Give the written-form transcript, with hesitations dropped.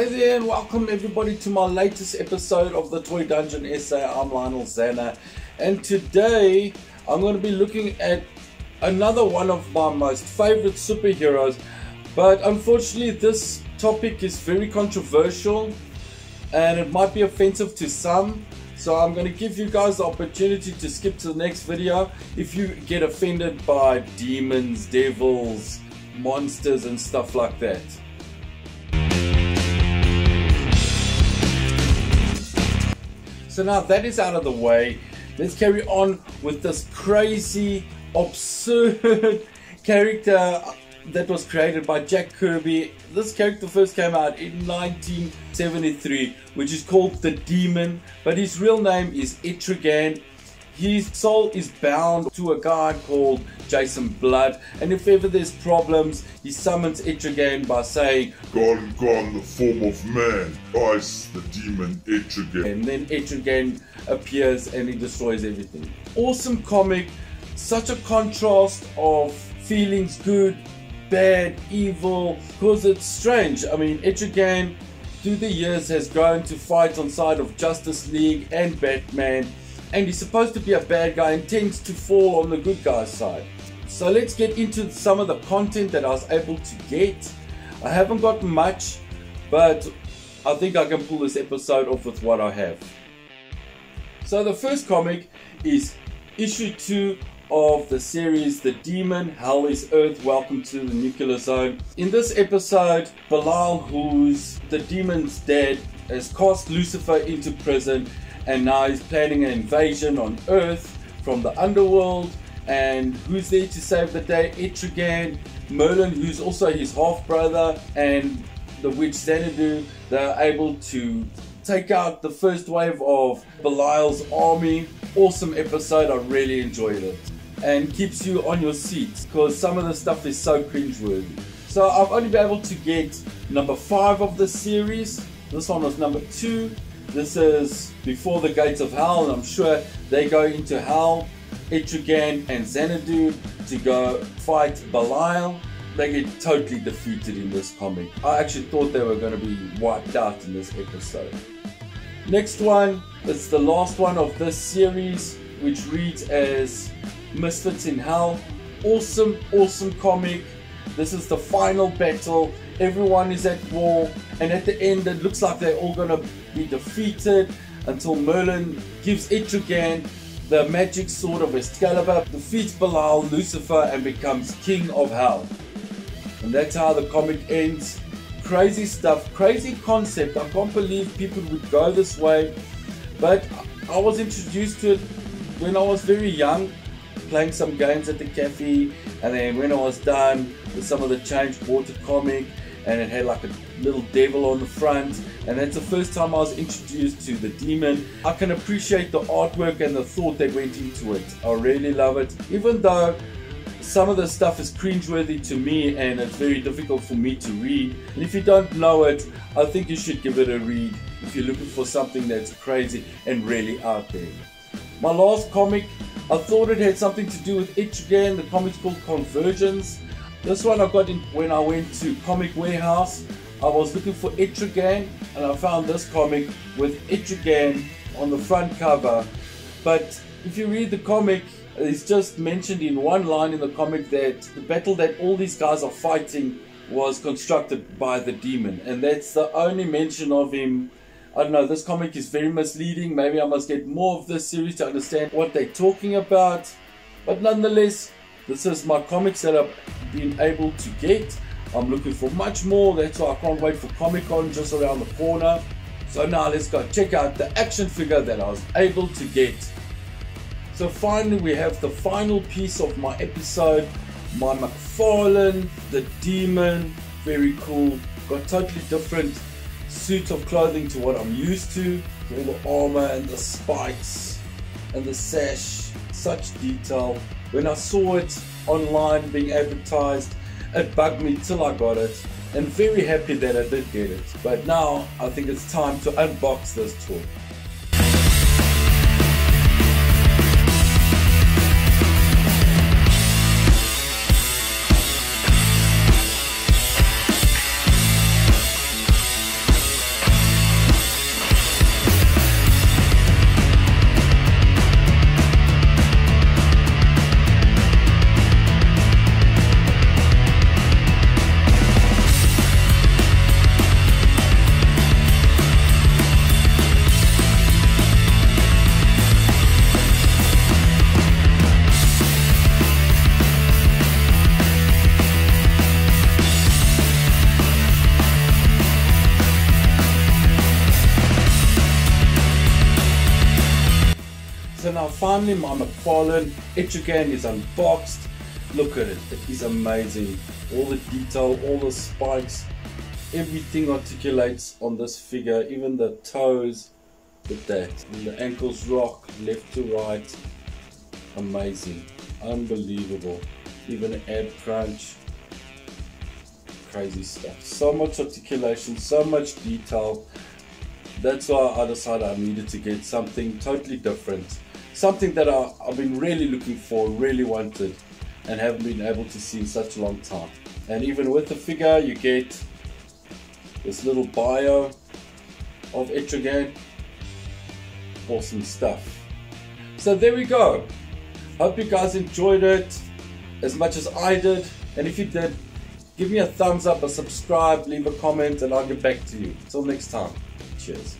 Hi there and welcome everybody to my latest episode of the Toy Dungeon SA. I'm Lionel Zanna, and today I'm going to be looking at another one of my most favorite superheroes, but unfortunately this topic is very controversial and it might be offensive to some, so I'm going to give you guys the opportunity to skip to the next video if you get offended by demons, devils, monsters and stuff like that. So now that is out of the way, let's carry on with this crazy, absurd character that was created by Jack Kirby. This character first came out in 1973, which is called the Demon, but his real name is Etrigan. His soul is bound to a guy called Jason Blood, and if ever there's problems, he summons Etrigan by saying, God in the form of man, Ice the demon Etrigan. And then Etrigan appears and he destroys everything. Awesome comic, such a contrast of feelings, good, bad, evil, because it's strange. I mean, Etrigan through the years has grown to fight on side of Justice League and Batman, and he's supposed to be a bad guy and tends to fall on the good guy's side. So let's get into some of the content that I was able to get. I haven't got much, but I think I can pull this episode off with what I have. So the first comic is issue 2 of the series The Demon, Hell is Earth, Welcome to the Nuclear Zone. In this episode, Belial, who's the demon's dad, has cast Lucifer into prison, and now he's planning an invasion on Earth from the underworld. And who's there to save the day? Etrigan, Merlin, who's also his half-brother, and the witch Xanadu. They're able to take out the first wave of Belial's army. Awesome episode, I really enjoyed it. And keeps you on your seats, because some of the stuff is so cringeworthy. So I've only been able to get number 5 of the series. This one was number 2. This is Before the Gates of Hell, and I'm sure they go into hell. Etrigan and Xanadu to go fight Belial. They get totally defeated in this comic. I actually thought they were going to be wiped out in this episode. Next one, it's the last one of this series, which reads as Misfits in Hell. Awesome comic. This is the final battle. Everyone is at war, and at the end it looks like they're all going to be defeated until Merlin gives Etrigan the magic sword of Excalibur, defeats Belial, Lucifer, and becomes king of hell. And that's how the comic ends. Crazy stuff, crazy concept. I can't believe people would go this way, but I was introduced to it when I was very young, playing some games at the cafe, and then when I was done with some of the change, bought a comic, and it had like a little devil on the front, and that's the first time I was introduced to the Demon. I can appreciate the artwork and the thought that went into it. I really love it, even though some of the stuff is cringeworthy to me and it's very difficult for me to read. And if you don't know it, I think you should give it a read if you're looking for something that's crazy and really out there. My last comic, I thought it had something to do with Etrigan. The comic's called Convergence. This one I got in when I went to Comic Warehouse. I was looking for Etrigan and I found this comic with Etrigan on the front cover. But if you read the comic, it's just mentioned in one line in the comic that the battle that all these guys are fighting was constructed by the Demon. And that's the only mention of him. I don't know, this comic is very misleading. Maybe I must get more of this series to understand what they're talking about. But nonetheless, this is my comics that I've been able to get. I'm looking for much more. That's why I can't wait for Comic-Con just around the corner. So now let's go check out the action figure that I was able to get. So finally we have the final piece of my episode. My McFarlane, the Demon. Very cool. Got totally different suit of clothing to what I'm used to. All the armor and the spikes and the sash. Such detail. When I saw it online being advertised, it bugged me till I got it, and very happy that I did get it. But now I think it's time to unbox this toy. finally my McFarlane Etrigan is unboxed. Look at it, it is amazing. All the detail, all the spikes, everything articulates on this figure, even the toes. With that, and the ankles rock left to right. Amazing, unbelievable. Even an ab crunch, crazy stuff. So much articulation, so much detail. That's why I decided I needed to get something totally different, something that I've been really looking for, really wanted, and haven't been able to see in such a long time. And even with the figure, you get this little bio of Etrigan. Awesome stuff. So there we go. Hope you guys enjoyed it as much as I did, and if you did, give me a thumbs up, a subscribe, leave a comment, and I'll get back to you. Until next time, cheers.